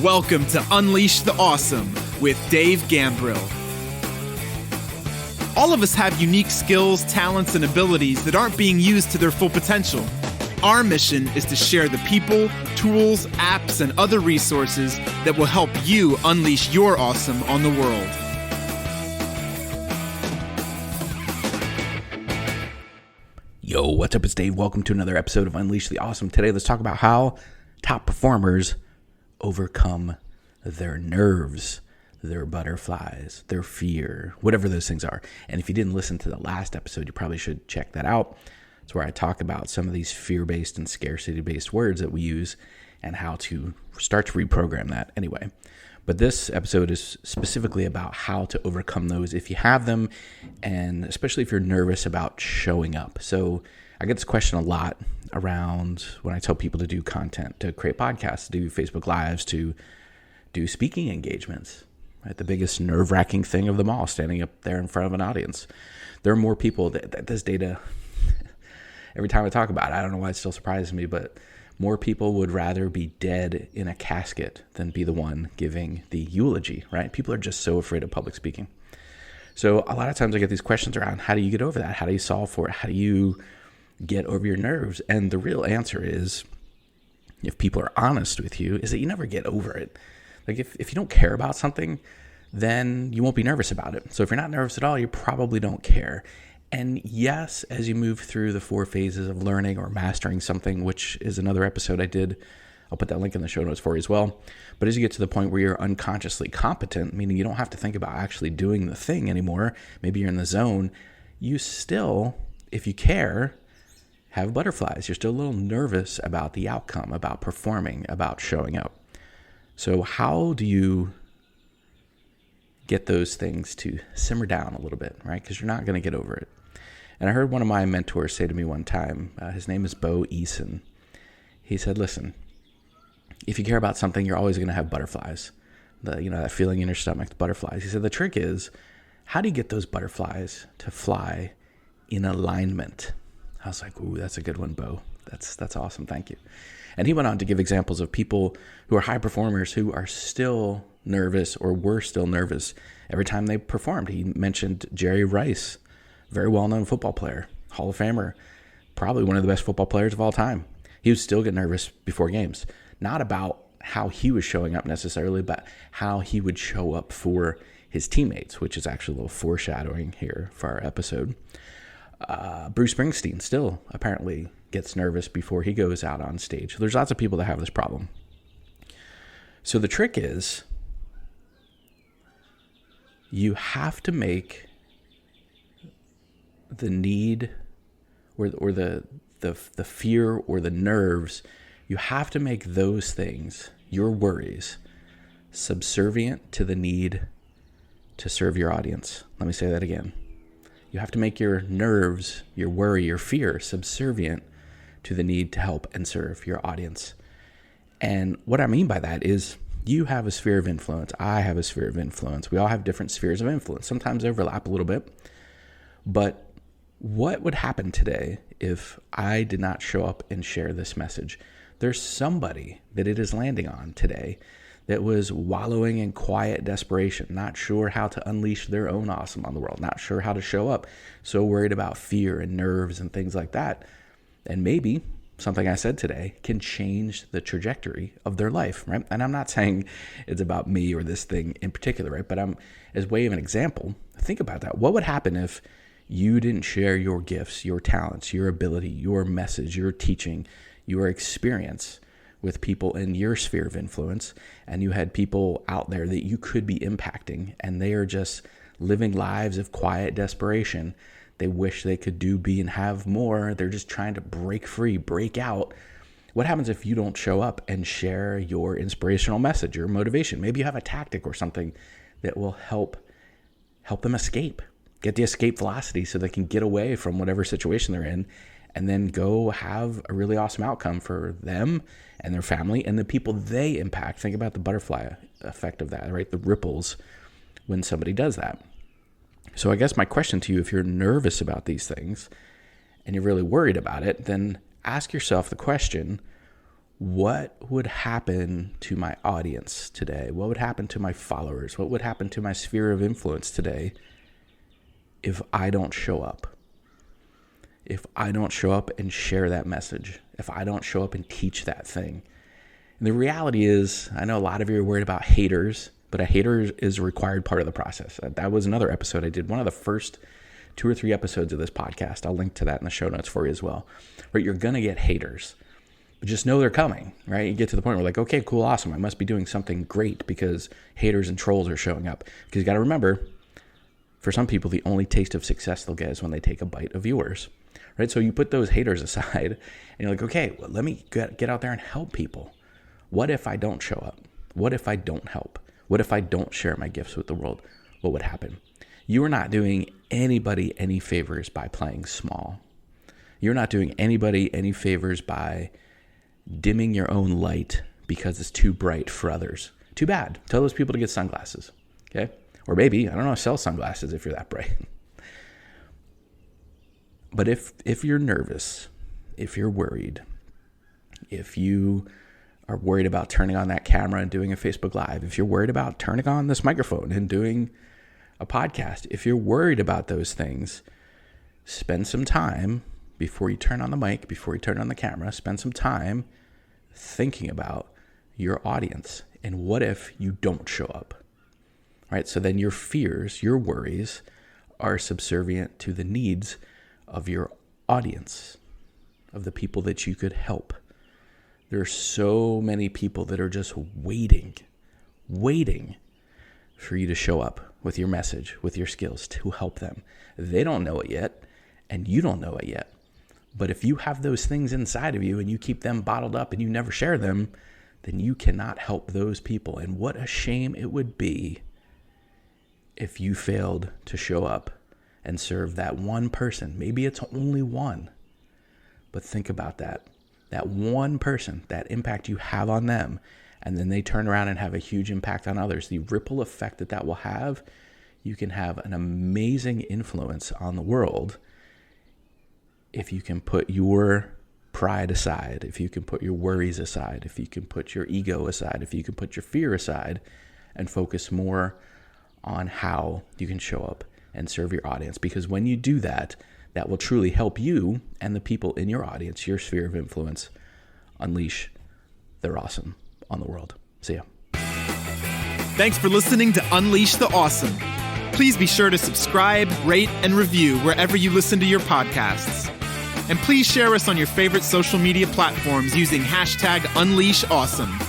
Welcome to Unleash the Awesome with Dave Gambrill. All of us have unique skills, talents, and abilities that aren't being used to their full potential. Our mission is to share the people, tools, apps, and other resources that will help you unleash your awesome on the world. Yo, what's up? It's Dave. Welcome to another episode of Unleash the Awesome. Today, let's talk about how top performers overcome their nerves, their butterflies, their fear, whatever those things are. And if you didn't listen to the last episode, you probably should check that out. It's where I talk about some of these fear-based and scarcity-based words that we use and how to start to reprogram that anyway. But this episode is specifically about how to overcome those if you have them, and especially if you're nervous about showing up. So I get this question a lot around when I tell people to do content, to create podcasts, to do Facebook Lives, to do speaking engagements. Right? The biggest nerve-wracking thing of them all, standing up there in front of an audience. There are more people that this data, every time I talk about it, I don't know why it still surprises me, but more people would rather be dead in a casket than be the one giving the eulogy, right? People are just so afraid of public speaking. So a lot of times I get these questions around, how do you get over that? How do you solve for it? How do you get over your nerves? And the real answer is, if people are honest with you, is that you never get over it. Like if you don't care about something, then you won't be nervous about it. So if you're not nervous at all, you probably don't care. And yes, as you move through the 4 phases of learning or mastering something, which is another episode I did, I'll put that link in the show notes for you as well. But as you get to the point where you're unconsciously competent, meaning you don't have to think about actually doing the thing anymore, maybe you're in the zone, you still, if you care, have butterflies. You're still a little nervous about the outcome, about performing, about showing up. So how do you get those things to simmer down a little bit, right? Because you're not going to get over it. And I heard one of my mentors say to me one time, his name is Eason. He said, listen, if you care about something, you're always going to have butterflies. That feeling in your stomach, the butterflies. He said, the trick is, how do you get those butterflies to fly in alignment? I was like, ooh, that's a good one, Bo. That's awesome. Thank you. And he went on to give examples of people who are high performers who are still nervous or were still nervous every time they performed. He mentioned Jerry Rice, very well-known football player, Hall of Famer, probably one of the best football players of all time. He would still get nervous before games, not about how he was showing up necessarily, but how he would show up for his teammates, which is actually a little foreshadowing here for our episode. Bruce Springsteen still apparently gets nervous before he goes out on stage. There's lots of people that have this problem. So the trick is, you have to make the need or the fear or the nerves, you have to make those things, your worries, subservient to the need to serve your audience. Let me say that again. You have to make your nerves, your worry, your fear subservient to the need to help and serve your audience. And what I mean by that is, you have a sphere of influence. I have a sphere of influence. We all have different spheres of influence. Sometimes they overlap a little bit. But what would happen today if I did not show up and share this message? There's somebody that it is landing on today that was wallowing in quiet desperation, not sure how to unleash their own awesome on the world, not sure how to show up, so worried about fear and nerves and things like that. And maybe something I said today can change the trajectory of their life, right? And I'm not saying it's about me or this thing in particular, right? But as way of an example, think about that. What would happen if you didn't share your gifts, your talents, your ability, your message, your teaching, your experience with people in your sphere of influence, and you had people out there that you could be impacting, and they are just living lives of quiet desperation? They wish they could do, be, and have more. They're just trying to break free, break out. What happens if you don't show up and share your inspirational message, your motivation? Maybe you have a tactic or something that will help them escape, get the escape velocity so they can get away from whatever situation they're in, and then go have a really awesome outcome for them and their family and the people they impact. Think about the butterfly effect of that, right? The ripples when somebody does that. So I guess my question to you, if you're nervous about these things and you're really worried about it, then ask yourself the question, what would happen to my audience today? What would happen to my followers? What would happen to my sphere of influence today if I don't show up? If I don't show up and share that message, if I don't show up and teach that thing. And the reality is, I know a lot of you are worried about haters, but a hater is a required part of the process. That was another episode I did, one of the first 2 or 3 episodes of this podcast. I'll link to that in the show notes for you as well. Right? You're going to get haters, but just know they're coming, right? You get to the point where like, okay, cool, awesome. I must be doing something great because haters and trolls are showing up. Because you got to remember, for some people, the only taste of success they'll get is when they take a bite of yours, right? So you put those haters aside and you're like, okay, well, let me get out there and help people. What if I don't show up? What if I don't help? What if I don't share my gifts with the world? What would happen? You are not doing anybody any favors by playing small. You're not doing anybody any favors by dimming your own light because it's too bright for others. Too bad. Tell those people to get sunglasses, okay? Or maybe, I don't know, sell sunglasses if you're that bright. But if you're nervous, if you're worried, if you are worried about turning on that camera and doing a Facebook Live, if you're worried about turning on this microphone and doing a podcast, if you're worried about those things, spend some time before you turn on the mic, before you turn on the camera, spend some time thinking about your audience and what if you don't show up, right? So then your fears, your worries are subservient to the needs of your audience, of the people that you could help. There are so many people that are just waiting for you to show up with your message, with your skills to help them. They don't know it yet, and you don't know it yet. But if you have those things inside of you and you keep them bottled up and you never share them, then you cannot help those people. And what a shame it would be if you failed to show up and serve that one person. Maybe it's only one, but think about that. That one person, that impact you have on them, and then they turn around and have a huge impact on others. The ripple effect that will have, you can have an amazing influence on the world if you can put your pride aside, if you can put your worries aside, if you can put your ego aside, if you can put your fear aside and focus more on how you can show up and serve your audience. Because when you do that, that will truly help you and the people in your audience, your sphere of influence, unleash their awesome on the world. See ya. Thanks for listening to Unleash the Awesome. Please be sure to subscribe, rate, and review wherever you listen to your podcasts. And please share us on your favorite social media platforms using #UnleashAwesome.